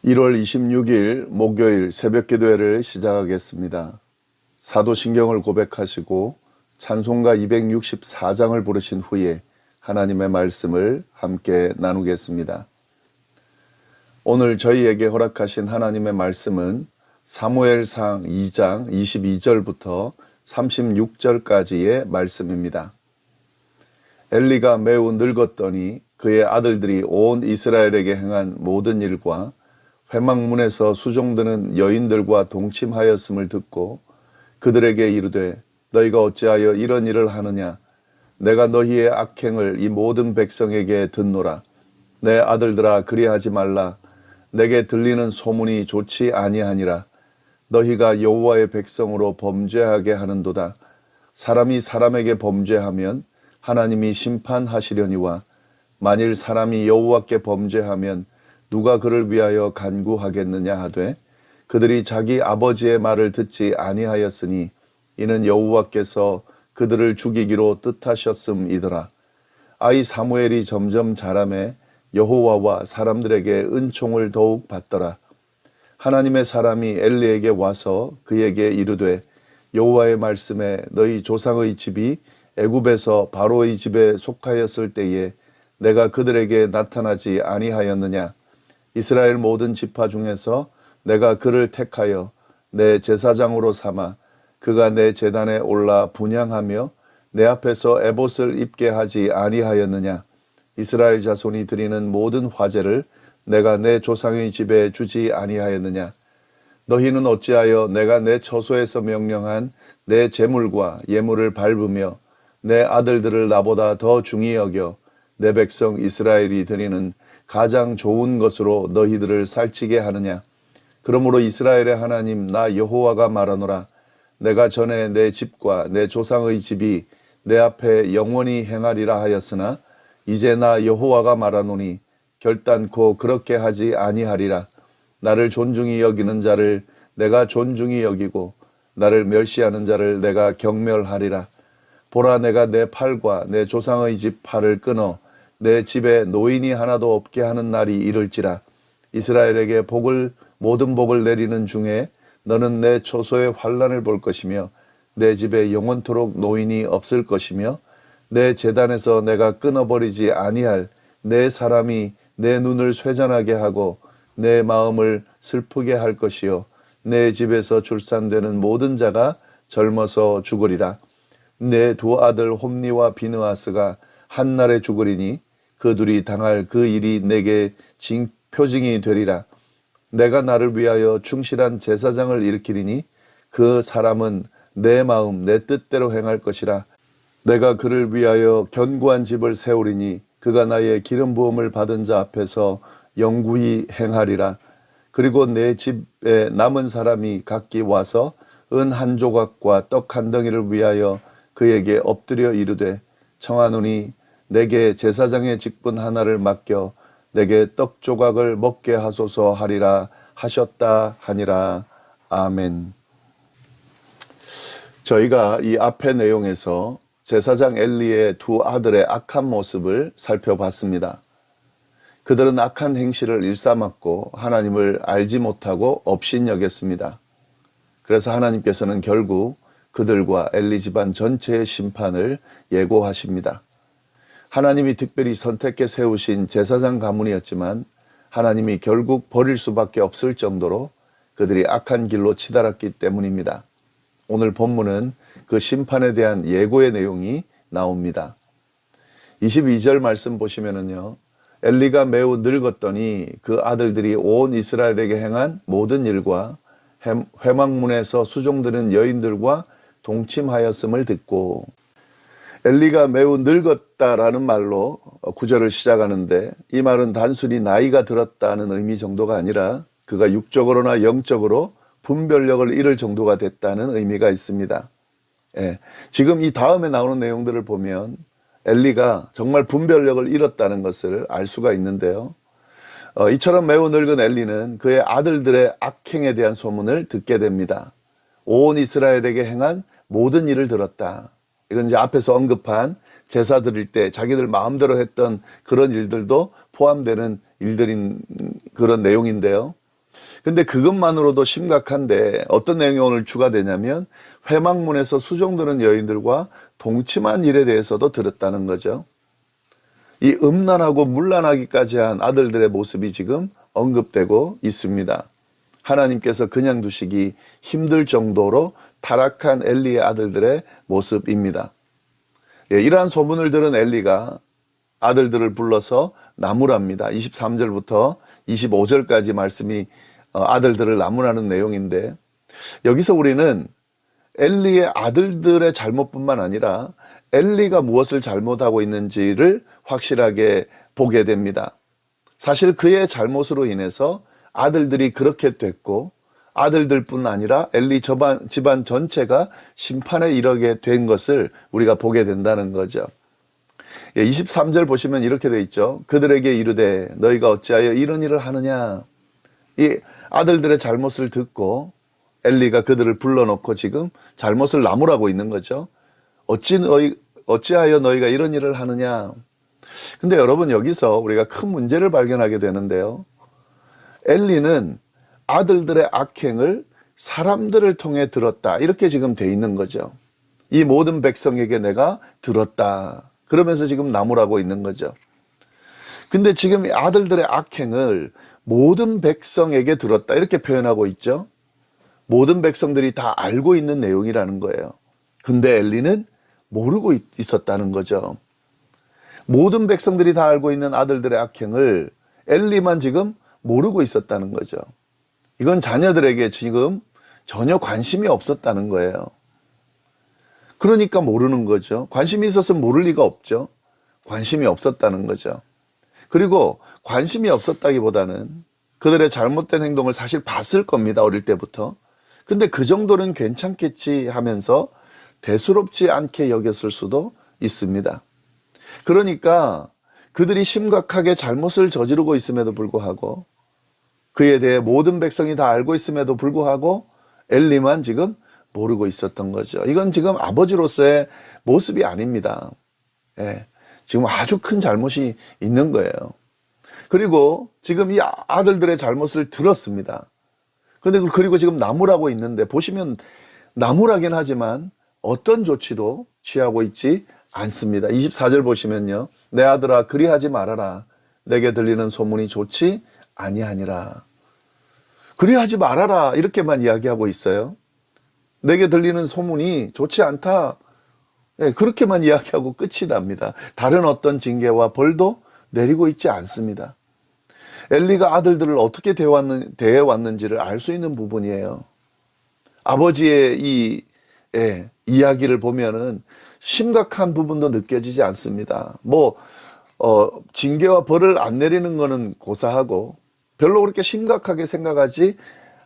1월 26일 목요일 새벽기도회를 시작하겠습니다. 사도신경을 고백하시고 찬송가 264장을 부르신 후에 하나님의 말씀을 함께 나누겠습니다. 오늘 저희에게 허락하신 하나님의 말씀은 사무엘상 2장 22절부터 36절까지의 말씀입니다. 엘리가 매우 늙었더니 그의 아들들이 온 이스라엘에게 행한 모든 일과 회막문에서 수종드는 여인들과 동침하였음을 듣고 그들에게 이르되 너희가 어찌하여 이런 일을 하느냐. 내가 너희의 악행을 이 모든 백성에게 듣노라. 내 아들들아 그리하지 말라. 내게 들리는 소문이 좋지 아니하니라. 너희가 여호와의 백성으로 범죄하게 하는도다. 사람이 사람에게 범죄하면 하나님이 심판하시려니와 만일 사람이 여호와께 범죄하면 누가 그를 위하여 간구하겠느냐 하되 그들이 자기 아버지의 말을 듣지 아니하였으니 이는 여호와께서 그들을 죽이기로 뜻하셨음이더라. 아이 사무엘이 점점 자라매 여호와와 사람들에게 은총을 더욱 받더라. 하나님의 사람이 엘리에게 와서 그에게 이르되 여호와의 말씀에 너희 조상의 집이 애굽에서 바로의 집에 속하였을 때에 내가 그들에게 나타나지 아니하였느냐. 이스라엘 모든 지파 중에서 내가 그를 택하여 내 제사장으로 삼아 그가 내 제단에 올라 분향하며 내 앞에서 에봇을 입게 하지 아니하였느냐. 이스라엘 자손이 드리는 모든 화제를 내가 내 조상의 집에 주지 아니하였느냐. 너희는 어찌하여 내가 내 처소에서 명령한 내 제물과 예물을 밟으며 내 아들들을 나보다 더 중히 여겨 내 백성 이스라엘이 드리는 가장 좋은 것으로 너희들을 살찌게 하느냐. 그러므로 이스라엘의 하나님 나 여호와가 말하노라. 내가 전에 내 집과 내 조상의 집이 내 앞에 영원히 행하리라 하였으나 이제 나 여호와가 말하노니 결단코 그렇게 하지 아니하리라. 나를 존중히 여기는 자를 내가 존중히 여기고 나를 멸시하는 자를 내가 경멸하리라. 보라 내가 내 팔과 내 조상의 집 팔을 끊어 내 집에 노인이 하나도 없게 하는 날이 이를지라. 이스라엘에게 모든 복을 내리는 중에 너는 내 초소의 환난을 볼 것이며 내 집에 영원토록 노인이 없을 것이며 내 제단에서 내가 끊어버리지 아니할 내 사람이 내 눈을 쇠잔하게 하고 내 마음을 슬프게 할 것이요 내 집에서 출산되는 모든 자가 젊어서 죽으리라. 내 두 아들 홈니와 비느하스가 한날에 죽으리니 그 둘이 당할 그 일이 내게 표징이 되리라. 내가 나를 위하여 충실한 제사장을 일으키리니 그 사람은 내 마음 내 뜻대로 행할 것이라. 내가 그를 위하여 견고한 집을 세우리니 그가 나의 기름 부음을 받은 자 앞에서 영구히 행하리라. 그리고 내 집에 남은 사람이 각기 와서 은 한 조각과 떡 한 덩이를 위하여 그에게 엎드려 이르되 청하노니 내게 제사장의 직분 하나를 맡겨 내게 떡 조각을 먹게 하소서 하리라 하셨다 하니라. 아멘. 저희가 이 앞의 내용에서 제사장 엘리의 두 아들의 악한 모습을 살펴봤습니다. 그들은 악한 행실을 일삼았고 하나님을 알지 못하고 업신여겼습니다. 그래서 하나님께서는 결국 그들과 엘리 집안 전체의 심판을 예고하십니다. 하나님이 특별히 선택해 세우신 제사장 가문이었지만 하나님이 결국 버릴 수밖에 없을 정도로 그들이 악한 길로 치달았기 때문입니다. 오늘 본문은 그 심판에 대한 예고의 내용이 나옵니다. 22절 말씀 보시면은요. 엘리가 매우 늙었더니 그 아들들이 온 이스라엘에게 행한 모든 일과 회막문에서 수종드는 여인들과 동침하였음을 듣고 엘리가 매우 늙었다라는 말로 구절을 시작하는데 이 말은 단순히 나이가 들었다는 의미 정도가 아니라 그가 육적으로나 영적으로 분별력을 잃을 정도가 됐다는 의미가 있습니다. 지금 이 다음에 나오는 내용들을 보면 엘리가 정말 분별력을 잃었다는 것을 알 수가 있는데요. 이처럼 매우 늙은 엘리는 그의 아들들의 악행에 대한 소문을 듣게 됩니다. 온 이스라엘에게 행한 모든 일을 들었다. 이건 이제 앞에서 언급한 제사 드릴 때 자기들 마음대로 했던 그런 일들도 포함되는 일들인 그런 내용인데요. 근데 그것만으로도 심각한데 어떤 내용이 오늘 추가되냐면 회막문에서 수종드는 여인들과 동침한 일에 대해서도 들었다는 거죠. 이 음란하고 문란하기까지 한 아들들의 모습이 지금 언급되고 있습니다. 하나님께서 그냥 두시기 힘들 정도로 타락한 엘리의 아들들의 모습입니다. 이러한 소문을 들은 엘리가 아들들을 불러서 나무랍니다. 23절부터 25절까지 말씀이 아들들을 나무라는 내용인데, 여기서 우리는 엘리의 아들들의 잘못뿐만 아니라 엘리가 무엇을 잘못하고 있는지를 확실하게 보게 됩니다. 사실 그의 잘못으로 인해서 아들들이 그렇게 됐고, 아들들뿐 아니라 엘리 집안 전체가 심판에 이르게 된 것을 우리가 보게 된다는 거죠. 23절 보시면 이렇게 돼 있죠. 그들에게 이르되 너희가 어찌하여 이런 일을 하느냐. 이 아들들의 잘못을 듣고 엘리가 그들을 불러놓고 지금 잘못을 나무라고 있는 거죠. 어찌하여 너희가 이런 일을 하느냐. 근데 여러분, 여기서 우리가 큰 문제를 발견하게 되는데요. 엘리는 아들들의 악행을 사람들을 통해 들었다, 이렇게 지금 돼 있는 거죠. 이 모든 백성에게 내가 들었다, 그러면서 지금 나무라고 있는 거죠. 근데 지금 이 아들들의 악행을 모든 백성에게 들었다, 이렇게 표현하고 있죠. 모든 백성들이 다 알고 있는 내용이라는 거예요. 근데 엘리는 모르고 있었다는 거죠. 모든 백성들이 다 알고 있는 아들들의 악행을 엘리만 지금 모르고 있었다는 거죠. 이건 자녀들에게 지금 전혀 관심이 없었다는 거예요. 그러니까 모르는 거죠. 관심이 있었으면 모를 리가 없죠. 관심이 없었다는 거죠. 그리고 관심이 없었다기보다는 그들의 잘못된 행동을 사실 봤을 겁니다. 어릴 때부터. 근데 그 정도는 괜찮겠지 하면서 대수롭지 않게 여겼을 수도 있습니다. 그러니까 그들이 심각하게 잘못을 저지르고 있음에도 불구하고, 그에 대해 모든 백성이 다 알고 있음에도 불구하고 엘리만 지금 모르고 있었던 거죠. 이건 지금 아버지로서의 모습이 아닙니다. 지금 아주 큰 잘못이 있는 거예요. 그리고 지금 이 아들들의 잘못을 들었습니다. 그리고 지금 나무라고 있는데, 보시면 나무라긴 하지만 어떤 조치도 취하고 있지 않습니다. 24절 보시면요. 내 아들아 그리하지 말아라. 내게 들리는 소문이 좋지 아니하니라. 그리하지 말아라, 이렇게만 이야기하고 있어요. 내게 들리는 소문이 좋지 않다, 그렇게만 이야기하고 끝이 납니다. 다른 어떤 징계와 벌도 내리고 있지 않습니다. 엘리가 아들들을 어떻게 대해왔는지를 알 수 있는 부분이에요. 아버지의 이 이야기를 보면은 심각한 부분도 느껴지지 않습니다. 징계와 벌을 안 내리는 거는 고사하고 별로 그렇게 심각하게 생각하지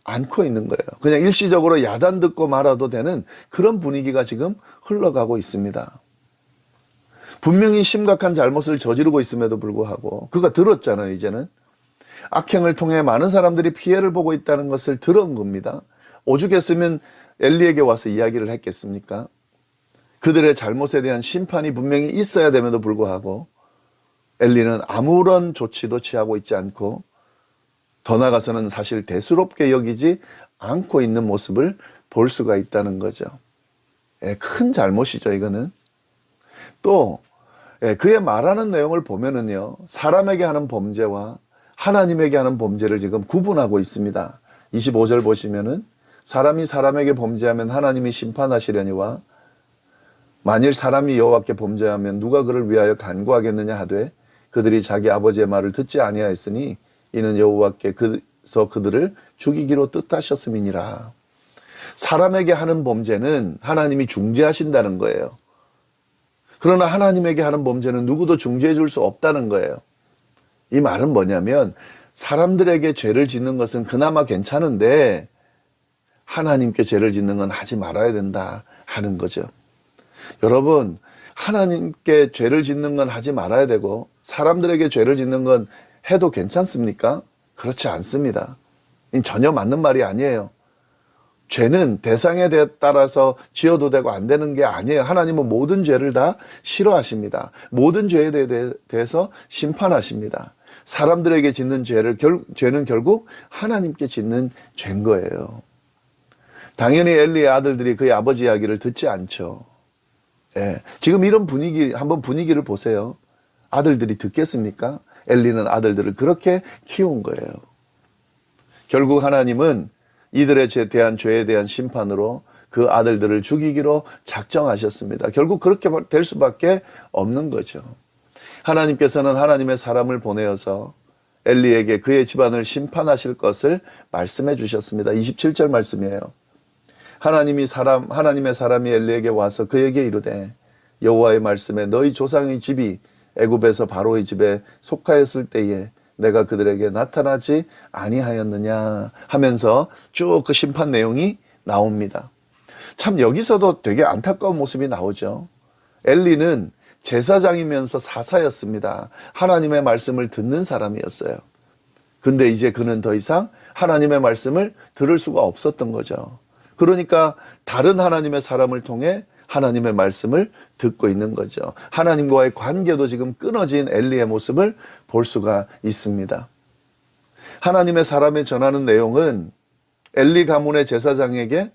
않고 있는 거예요. 그냥 일시적으로 야단 듣고 말아도 되는 그런 분위기가 지금 흘러가고 있습니다. 분명히 심각한 잘못을 저지르고 있음에도 불구하고, 그가 들었잖아요. 이제는 악행을 통해 많은 사람들이 피해를 보고 있다는 것을 들은 겁니다. 오죽했으면 엘리에게 와서 이야기를 했겠습니까? 그들의 잘못에 대한 심판이 분명히 있어야 됨에도 불구하고 엘리는 아무런 조치도 취하고 있지 않고, 더 나아가서는 사실 대수롭게 여기지 않고 있는 모습을 볼 수가 있다는 거죠. 큰 잘못이죠, 이거는. 또 그의 말하는 내용을 보면은요, 사람에게 하는 범죄와 하나님에게 하는 범죄를 지금 구분하고 있습니다. 25절 보시면은 사람이 사람에게 범죄하면 하나님이 심판하시려니와 만일 사람이 여호와께 범죄하면 누가 그를 위하여 간구하겠느냐 하되 그들이 자기 아버지의 말을 듣지 아니하였으니 이는 여호와께서 그들을 죽이기로 뜻하셨음이니라. 사람에게 하는 범죄는 하나님이 중재하신다는 거예요. 그러나 하나님에게 하는 범죄는 누구도 중재해 줄 수 없다는 거예요. 이 말은 뭐냐면 사람들에게 죄를 짓는 것은 그나마 괜찮은데 하나님께 죄를 짓는 건 하지 말아야 된다 하는 거죠. 여러분, 하나님께 죄를 짓는 건 하지 말아야 되고 사람들에게 죄를 짓는 건 해도 괜찮습니까? 그렇지 않습니다. 전혀 맞는 말이 아니에요. 죄는 대상에 따라서 지어도 되고 안 되는 게 아니에요. 하나님은 모든 죄를 다 싫어하십니다. 모든 죄에 대해서 심판하십니다. 사람들에게 짓는 죄는 결국 하나님께 짓는 죄인 거예요. 당연히 엘리의 아들들이 그의 아버지 이야기를 듣지 않죠. 예, 지금 이런 분위기, 한번 분위기를 보세요. 아들들이 듣겠습니까? 엘리는 아들들을 그렇게 키운 거예요. 결국 하나님은 이들에 대한 죄에 대한 심판으로 그 아들들을 죽이기로 작정하셨습니다. 결국 그렇게 될 수밖에 없는 거죠. 하나님께서는 하나님의 사람을 보내어서 엘리에게 그의 집안을 심판하실 것을 말씀해 주셨습니다. 27절 말씀이에요. 하나님의 사람이 엘리에게 와서 그에게 이르되 여호와의 말씀에 너희 조상의 집이 애굽에서 바로의 집에 속하였을 때에 내가 그들에게 나타나지 아니하였느냐 하면서 쭉 그 심판 내용이 나옵니다. 참 여기서도 되게 안타까운 모습이 나오죠. 엘리는 제사장이면서 사사였습니다. 하나님의 말씀을 듣는 사람이었어요. 근데 이제 그는 더 이상 하나님의 말씀을 들을 수가 없었던 거죠. 그러니까 다른 하나님의 사람을 통해 하나님의 말씀을 듣고 있는 거죠. 하나님과의 관계도 지금 끊어진 엘리의 모습을 볼 수가 있습니다. 하나님의 사람이 전하는 내용은 엘리 가문의 제사장에게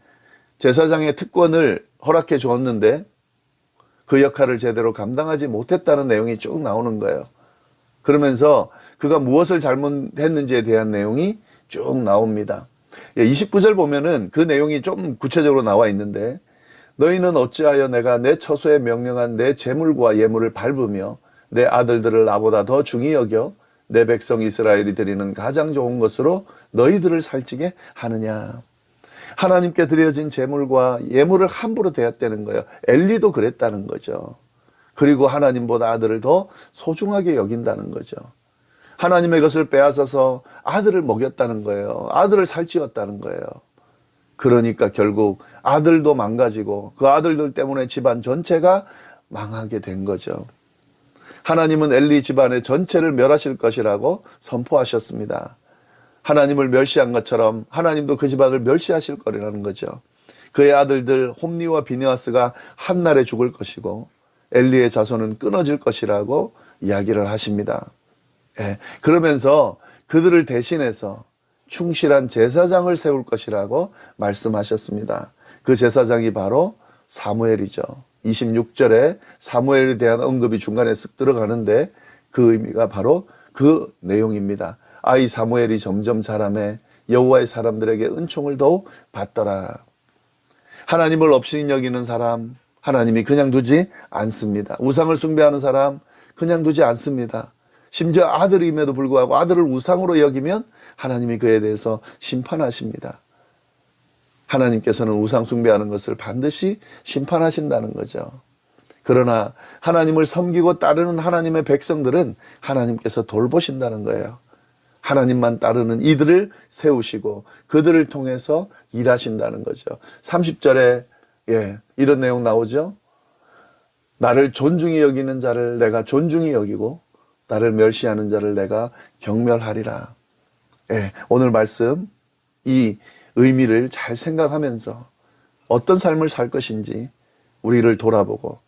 제사장의 특권을 허락해 주었는데 그 역할을 제대로 감당하지 못했다는 내용이 쭉 나오는 거예요. 그러면서 그가 무엇을 잘못했는지에 대한 내용이 쭉 나옵니다. 29절 보면은 그 내용이 좀 구체적으로 나와 있는데 너희는 어찌하여 내가 내 처소에 명령한 내 제물과 예물을 밟으며 내 아들들을 나보다 더 중히 여겨 내 백성 이스라엘이 드리는 가장 좋은 것으로 너희들을 살찌게 하느냐. 하나님께 드려진 제물과 예물을 함부로 대했다는 거예요. 엘리도 그랬다는 거죠. 그리고 하나님보다 아들을 더 소중하게 여긴다는 거죠. 하나님의 것을 빼앗아서 아들을 먹였다는 거예요. 아들을 살찌웠다는 거예요. 그러니까 결국 아들도 망가지고 그 아들들 때문에 집안 전체가 망하게 된 거죠. 하나님은 엘리 집안의 전체를 멸하실 것이라고 선포하셨습니다. 하나님을 멸시한 것처럼 하나님도 그 집안을 멸시하실 거라는 거죠. 그의 아들들 홈니와 비느하스가 한날에 죽을 것이고 엘리의 자손은 끊어질 것이라고 이야기를 하십니다. 예, 그러면서 그들을 대신해서 충실한 제사장을 세울 것이라고 말씀하셨습니다. 그 제사장이 바로 사무엘이죠. 26절에 사무엘에 대한 언급이 중간에 쓱 들어가는데 그 의미가 바로 그 내용입니다. 아이 사무엘이 점점 자라매 여호와의 사람들에게 은총을 더욱 받더라. 하나님을 업신여기는 사람 하나님이 그냥 두지 않습니다. 우상을 숭배하는 사람 그냥 두지 않습니다. 심지어 아들임에도 불구하고 아들을 우상으로 여기면 하나님이 그에 대해서 심판하십니다. 하나님께서는 우상 숭배하는 것을 반드시 심판하신다는 거죠. 그러나 하나님을 섬기고 따르는 하나님의 백성들은 하나님께서 돌보신다는 거예요. 하나님만 따르는 이들을 세우시고 그들을 통해서 일하신다는 거죠. 30절에 이런 내용 나오죠. 나를 존중히 여기는 자를 내가 존중히 여기고 나를 멸시하는 자를 내가 경멸하리라. 오늘 말씀 이 의미를 잘 생각하면서 어떤 삶을 살 것인지 우리를 돌아보고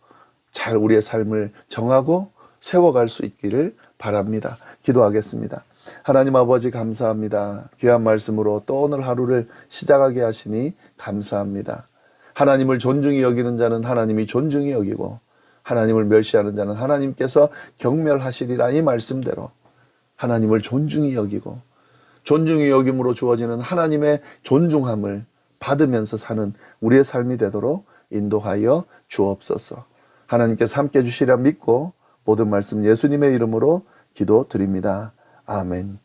잘 우리의 삶을 정하고 세워갈 수 있기를 바랍니다. 기도하겠습니다. 하나님 아버지 감사합니다. 귀한 말씀으로 또 오늘 하루를 시작하게 하시니 감사합니다. 하나님을 존중히 여기는 자는 하나님이 존중히 여기고 하나님을 멸시하는 자는 하나님께서 경멸하시리라. 이 말씀대로 하나님을 존중히 여기고 존중히 여김으로 주어지는 하나님의 존중함을 받으면서 사는 우리의 삶이 되도록 인도하여 주옵소서. 하나님께서 함께 해주시리라 믿고 모든 말씀 예수님의 이름으로 기도드립니다. 아멘.